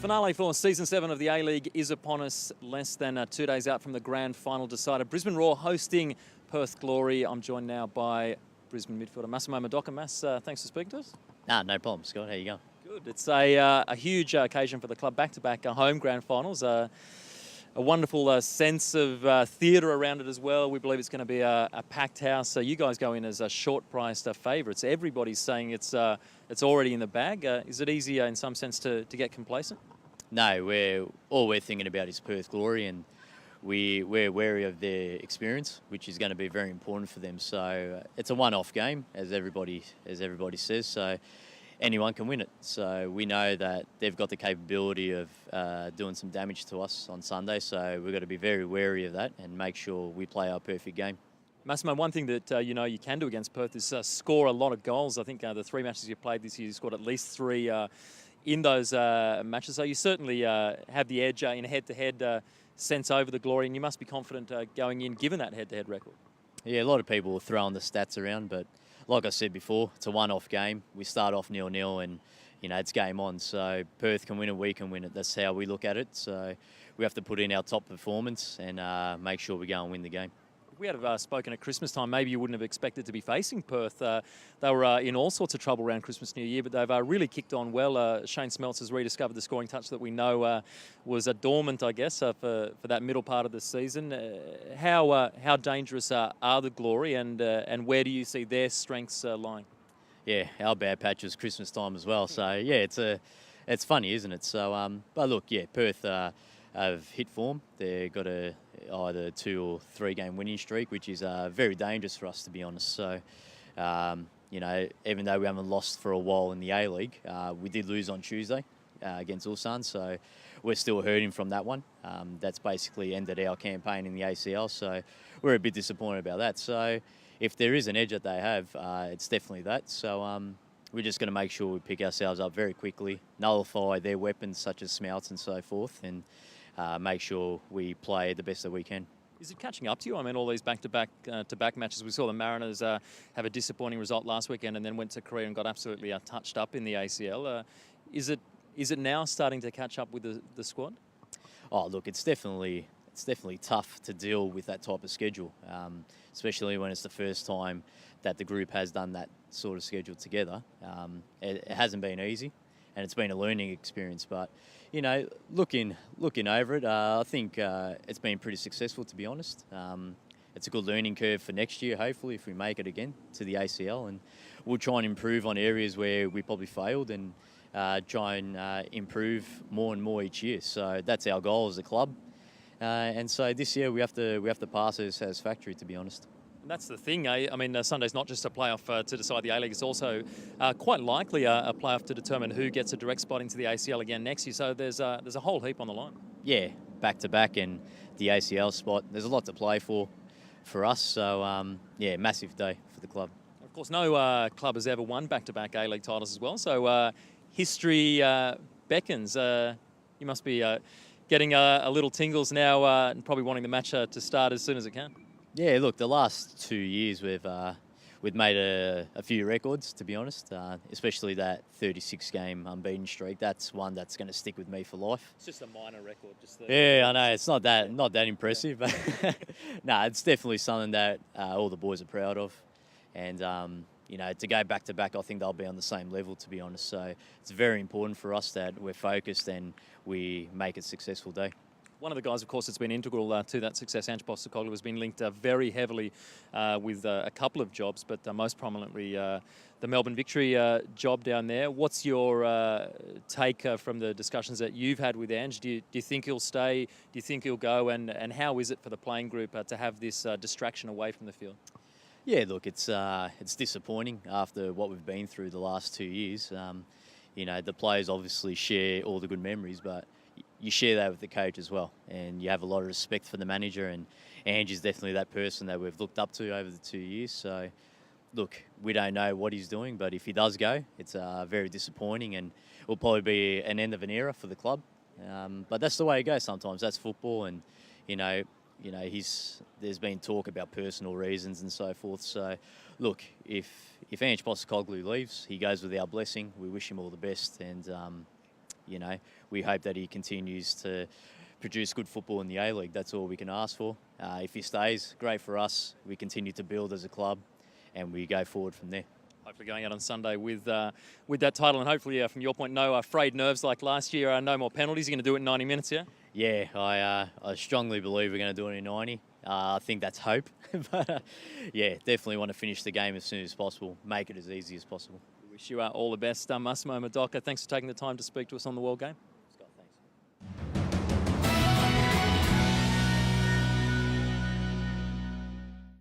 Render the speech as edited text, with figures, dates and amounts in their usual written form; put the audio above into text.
finale for Season 7 of the A-League is upon us, less than 2 days out from the grand final decider. Brisbane Roar hosting Perth Glory. I'm joined now by Brisbane midfielder Massimo Murdocca. Mass, thanks for speaking to us. No problem, Scott. How you going? Good. It's a huge occasion for the club, back-to-back home grand finals. A wonderful sense of theatre around it as well. We believe it's going to be a packed house. So you guys go in as short-priced favourites. Everybody's saying it's already in the bag. Is it easy in some sense to get complacent? No, all we're thinking about is Perth Glory, and we're wary of their experience, which is going to be very important for them. So it's a one-off game, as everybody says. So anyone can win it. So we know that they've got the capability of doing some damage to us on Sunday. So we've got to be very wary of that and make sure we play our perfect game. Massimo, one thing that you can do against Perth is score a lot of goals. I think the 3 matches you've played this year, you scored at least 3 in those matches. So you certainly have the edge in a head-to-head sense over the Glory, and you must be confident going in, given that head-to-head record. Yeah, a lot of people are throwing the stats around, but like I said before, it's a one-off game. We start off 0-0 and, it's game on. So Perth can win it, we can win it. That's how we look at it. So we have to put in our top performance and make sure we go and win the game. If we had spoken at Christmas time, maybe you wouldn't have expected to be facing Perth. They were in all sorts of trouble around Christmas, New Year, but they've really kicked on well. Shane Smeltz has rediscovered the scoring touch that we know was dormant, I guess, for that middle part of the season. How dangerous are the Glory, and where do you see their strengths lying? Yeah, our bad patch was Christmas time as well. So yeah, it's funny, isn't it? So but look, yeah, Perth have hit form. They've got either 2 or 3 game winning streak, which is very dangerous for us, to be honest. So, even though we haven't lost for a while in the A-League, we did lose on Tuesday against Ulsan, so we're still hurting from that one. That's basically ended our campaign in the ACL, so we're a bit disappointed about that. So if there is an edge that they have, it's definitely that. So we're just going to make sure we pick ourselves up very quickly, nullify their weapons such as Smeltz and so forth, and make sure we play the best that we can. Is it catching up to you? I mean, all these back-to-back matches. We saw the Mariners have a disappointing result last weekend and then went to Korea and got absolutely touched up in the ACL. Is it now starting to catch up with the squad? Oh, look, it's definitely tough to deal with that type of schedule, especially when it's the first time that the group has done that sort of schedule together. It hasn't been easy, and it's been a learning experience. But looking over it, I think it's been pretty successful, to be honest. It's a good learning curve for next year, hopefully, if we make it again to the ACL, and we'll try and improve on areas where we probably failed and try and improve more and more each year. So that's our goal as a club. And so this year we have to pass as satisfactory, to be honest. And that's the thing, eh? I mean, Sunday's not just a playoff to decide the A-League, it's also quite likely a playoff to determine who gets a direct spot into the ACL again next year. So there's a whole heap on the line. Yeah, back-to-back and the ACL spot. There's a lot to play for us. So, yeah, massive day for the club. Of course, no club has ever won back-to-back A-League titles as well. So history beckons. You must be getting a little tingles now and probably wanting the match to start as soon as it can. Yeah, look, the last 2 years we've made a few records, to be honest, especially that 36-game unbeaten streak. That's one that's going to stick with me for life. It's just a minor record. Yeah, I know, it's not that impressive, but no, it's definitely something that all the boys are proud of. And, to go back-to-back, I think they'll be on the same level, to be honest. So it's very important for us that we're focused and we make it a successful day. One of the guys, of course, that's been integral to that success, Ange Postecoglou, has been linked very heavily with a couple of jobs, but most prominently the Melbourne Victory job down there. What's your take from the discussions that you've had with Ange? Do you think he'll stay? Do you think he'll go? And how is it for the playing group to have this distraction away from the field? Yeah, look, it's disappointing after what we've been through the last 2 years. The players obviously share all the good memories, but you share that with the coach as well, and you have a lot of respect for the manager, and Ange is definitely that person that we've looked up to over the 2 years. So, look, we don't know what he's doing, but if he does go, it's very disappointing, and will probably be an end of an era for the club. But that's the way it goes sometimes. That's football, and there's been talk about personal reasons and so forth. So, look, if Ange Postecoglou leaves, he goes with our blessing. We wish him all the best, and You know, we hope that he continues to produce good football in the A-League. That's all we can ask for. If he stays, great for us. We continue to build as a club, and we go forward from there. Hopefully going out on Sunday with that title, and hopefully from your point, no frayed nerves like last year, no more penalties. You're going to do it in 90 minutes, yeah? Yeah, I strongly believe we're going to do it in 90. I think that's hope. But yeah, definitely want to finish the game as soon as possible, make it as easy as possible. We wish you all the best. Massimo Murdocca, thanks for taking the time to speak to us on the World Game.